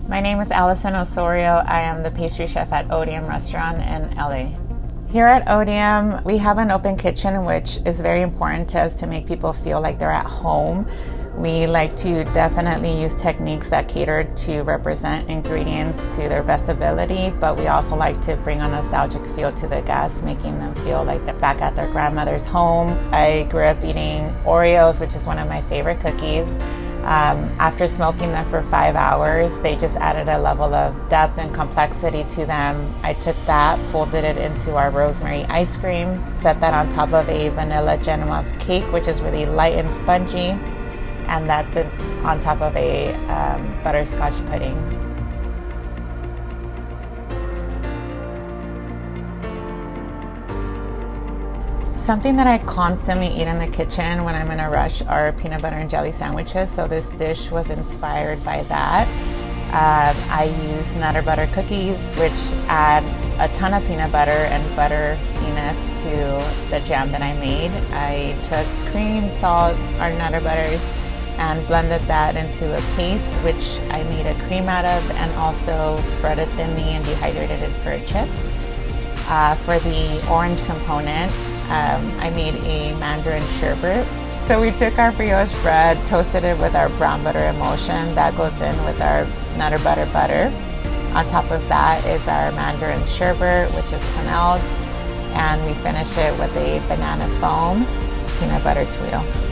My name is Allison Osorio. I am the pastry chef at Otium restaurant in LA. Here at Otium, we have an open kitchen, which is very important to us to make people feel like they're at home. We like to definitely use techniques that cater to represent ingredients to their best ability, but we also like to bring a nostalgic feel to the guests, making them feel like they're back at their grandmother's home. I grew up eating Oreos, which is one of my favorite cookies. After smoking them for 5 hours, they just added a level of depth and complexity to them. I took that, folded it into our rosemary ice cream, set that on top of a vanilla genoise cake, which is really light and spongy, and that sits on top of a butterscotch pudding. Something that I constantly eat in the kitchen when I'm in a rush are peanut butter and jelly sandwiches, so this dish was inspired by that. I use Nutter butter cookies, which add a ton of peanut butter and butteriness to the jam that I made. I took cream, salt, our Nutter butters, and blended that into a paste, which I made a cream out of, and also spread it thinly and dehydrated it for a chip. For the orange component, I made a mandarin sherbet. So we took our brioche bread, toasted it with our brown butter emulsion that goes in with our Nutter butter. On top of that is our mandarin sherbet, which is cannelled, and we finish it with a banana foam peanut butter TUILE.